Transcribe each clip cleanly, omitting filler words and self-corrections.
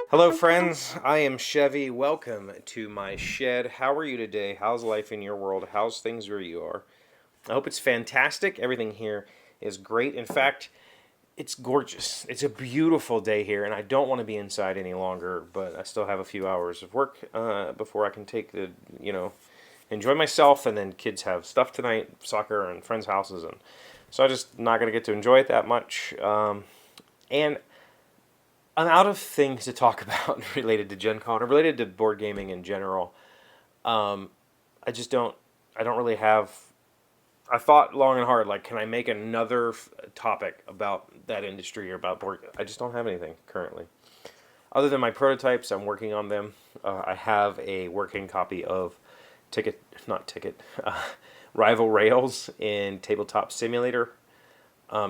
Hello, friends. I am Chevee. Welcome to my shed. How are you today? How's life in your world? How's things where you are? I hope it's fantastic. Everything here is great. In fact, it's gorgeous. It's a beautiful day here, and I don't want to be inside any longer, but I still have a few hours of work before I can take enjoy myself, and then kids have stuff tonight, soccer and friends' houses, and so I'm just not going to get to enjoy it that much. And I'm out of things to talk about related to Gen Con or related to board gaming in general. I just don't. I don't really have. I thought long and hard, like, can I make another topic about that industry or about board? I just don't have anything currently. Other than my prototypes, I'm working on them. I have a working copy of Rival Rails in Tabletop Simulator,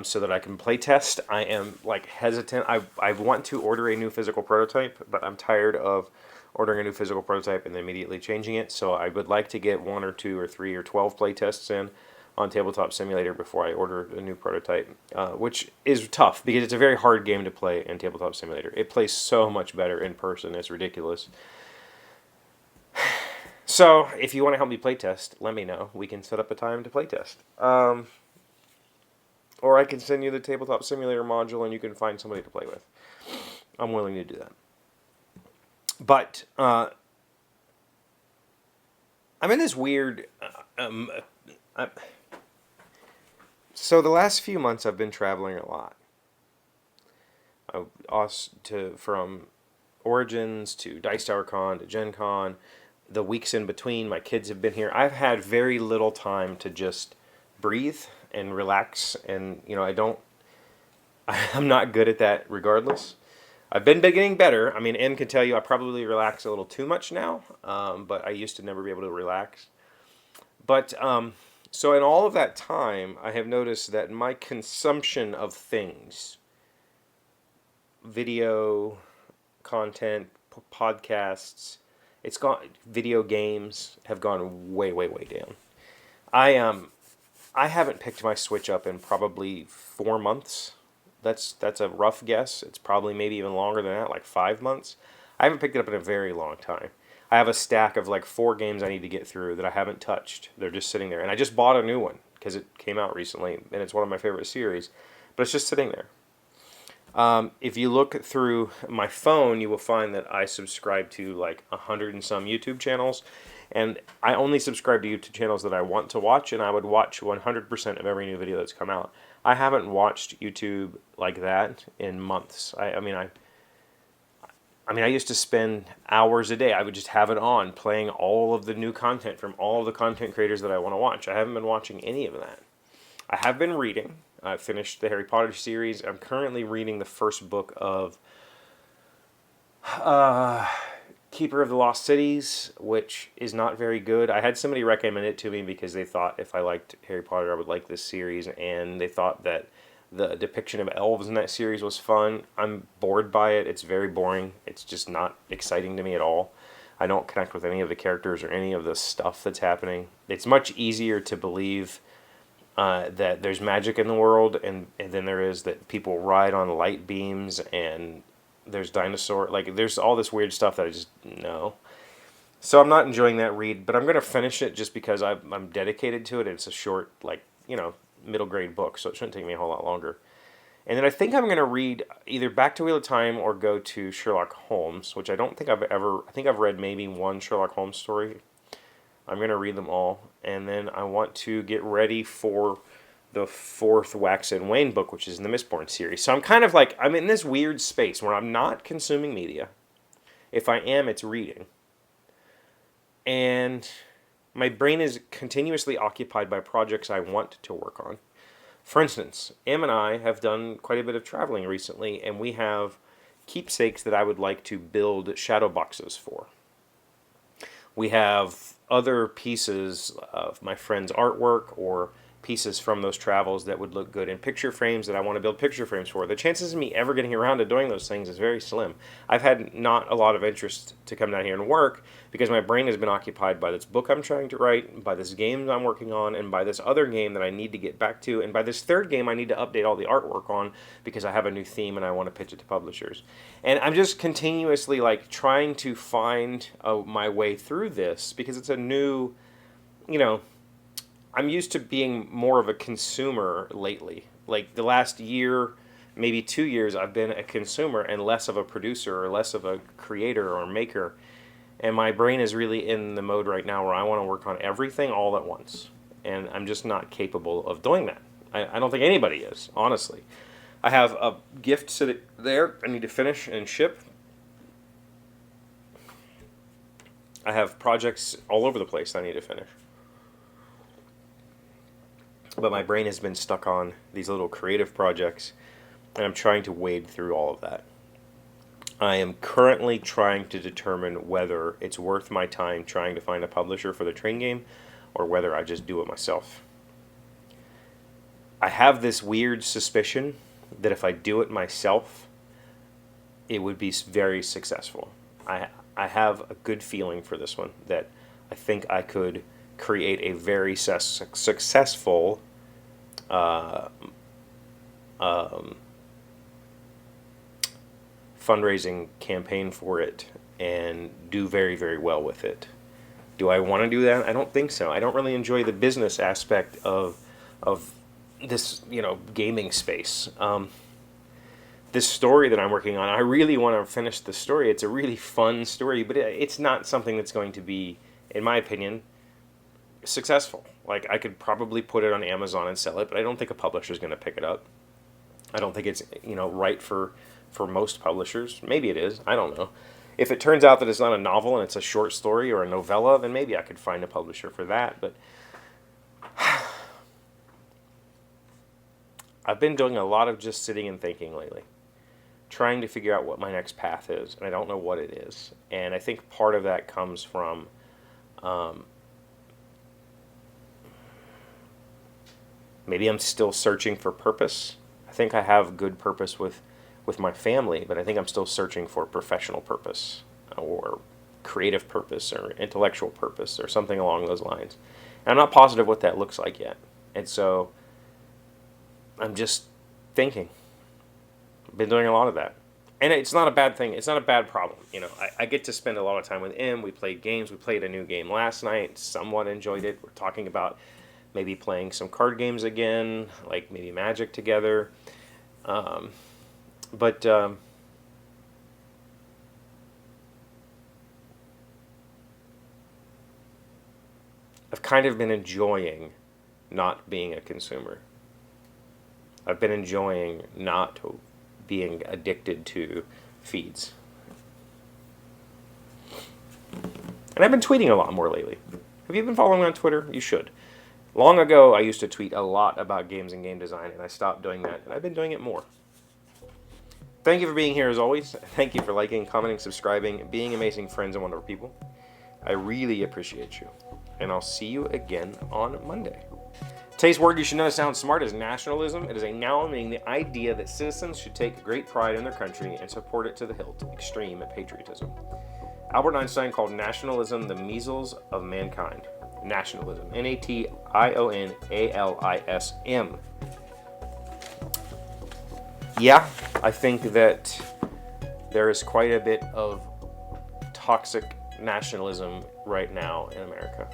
so that I can play test. I am like hesitant. I want to order a new physical prototype, but I'm tired of ordering a new physical prototype and then immediately changing it. So I would like to get 1 or 2 or 3 or 12 play tests in on Tabletop Simulator before I order a new prototype, which is tough because it's a very hard game to play in Tabletop Simulator. It plays so much better in person. It's ridiculous. So if you want to help me play test, let me know. We can set up a time to play test. Or I can send you the Tabletop Simulator module and you can find somebody to play with. I'm willing to do that. But I'm in this weird... so the last few months I've been traveling a lot. From Origins to Dice Tower Con to Gen Con. The weeks in between, my kids have been here. I've had very little time to just breathe and relax, and I'm not good at that regardless. I've been getting better. I mean, Em can tell you I probably relax a little too much now, but I used to never be able to relax. But so in all of that time, I have noticed that my consumption of things, video content, podcasts, video games have gone way, way, way down. I haven't picked my Switch up in probably 4 months. That's a rough guess. It's probably maybe even longer than that, like 5 months. I haven't picked it up in a very long time. I have a stack of like 4 games I need to get through that I haven't touched. They're just sitting there. And I just bought a new one because it came out recently, and it's one of my favorite series. But it's just sitting there. If you look through my phone, you will find that I subscribe to like 100 and some YouTube channels. And I only subscribe to YouTube channels that I want to watch, and I would watch 100% of every new video that's come out. I haven't watched YouTube like that in months. I mean, I used to spend hours a day. I would just have it on, playing all of the new content from all of the content creators that I want to watch. I haven't been watching any of that. I have been reading. I finished the Harry Potter series. I'm currently reading the first book of Keeper of the Lost Cities, which is not very good. I had somebody recommend it to me because they thought if I liked Harry Potter, I would like this series, and they thought that the depiction of elves in that series was fun. I'm bored by it. It's very boring. It's just not exciting to me at all. I don't connect with any of the characters or any of the stuff that's happening. It's much easier to believe that there's magic in the world, and then there is that people ride on light beams, and there's dinosaur, like there's all this weird stuff that I just know. So I'm not enjoying that read, but I'm going to finish it just because I'm dedicated to it. It's a short, middle grade book, so it shouldn't take me a whole lot longer. And then I think I'm going to read either Back to Wheel of Time or go to Sherlock Holmes, which I think I've read maybe one Sherlock Holmes story. I'm going to read them all, and then I want to get ready for the 4th Wax and Wayne book, which is in the Mistborn series. So I'm kind of like, I'm in this weird space where I'm not consuming media. If I am, it's reading. And my brain is continuously occupied by projects I want to work on. For instance, Em and I have done quite a bit of traveling recently, and we have keepsakes that I would like to build shadow boxes for. We have other pieces of my friend's artwork or pieces from those travels that would look good, and picture frames that I want to build picture frames for. The chances of me ever getting around to doing those things is very slim. I've had not a lot of interest to come down here and work because my brain has been occupied by this book I'm trying to write, by this game I'm working on, and by this other game that I need to get back to, and by this third game I need to update all the artwork on because I have a new theme and I want to pitch it to publishers. And I'm just continuously like trying to find my way through this because it's a new, you know, I'm used to being more of a consumer lately. Like the last year, maybe 2 years, I've been a consumer and less of a producer or less of a creator or maker. And my brain is really in the mode right now where I want to work on everything all at once. And I'm just not capable of doing that. I don't think anybody is, honestly. I have a gift sitting there I need to finish and ship. I have projects all over the place I need to finish. But my brain has been stuck on these little creative projects, and I'm trying to wade through all of that. I am currently trying to determine whether it's worth my time trying to find a publisher for the train game, or whether I just do it myself. I have this weird suspicion that if I do it myself, it would be very successful. I have a good feeling for this one, that I think I could create a very successful fundraising campaign for it and do very, very well with it. Do I want to do that? I don't think so. I don't really enjoy the business aspect of this, gaming space. This story that I'm working on, I really want to finish the story. It's a really fun story, but it's not something that's going to be, in my opinion, successful. Like, I could probably put it on Amazon and sell it, but I don't think a publisher is going to pick it up. I don't think it's, right for most publishers. Maybe it is. I don't know. If it turns out that it's not a novel and it's a short story or a novella, then maybe I could find a publisher for that. But I've been doing a lot of just sitting and thinking lately, trying to figure out what my next path is, and I don't know what it is. And I think part of that comes from maybe I'm still searching for purpose. I think I have good purpose with my family, but I think I'm still searching for professional purpose or creative purpose or intellectual purpose or something along those lines. And I'm not positive what that looks like yet. And so I'm just thinking. I've been doing a lot of that. And it's not a bad thing. It's not a bad problem. I get to spend a lot of time with him. We played games. We played a new game last night. Somewhat enjoyed it. We're talking about maybe playing some card games again, like maybe Magic together. But I've kind of been enjoying not being a consumer. I've been enjoying not being addicted to feeds. And I've been tweeting a lot more lately. Have you been following me on Twitter? You should. Long ago, I used to tweet a lot about games and game design, and I stopped doing that, and I've been doing it more. Thank you for being here as always. Thank you for liking, commenting, subscribing, being amazing friends and wonderful people. I really appreciate you. And I'll see you again on Monday. Today's word you should know to sound smart is nationalism. It is a noun meaning the idea that citizens should take great pride in their country and support it to the hilt. Extreme patriotism. Albert Einstein called nationalism the measles of mankind. Nationalism. Nationalism. Yeah, I think that there is quite a bit of toxic nationalism right now in America.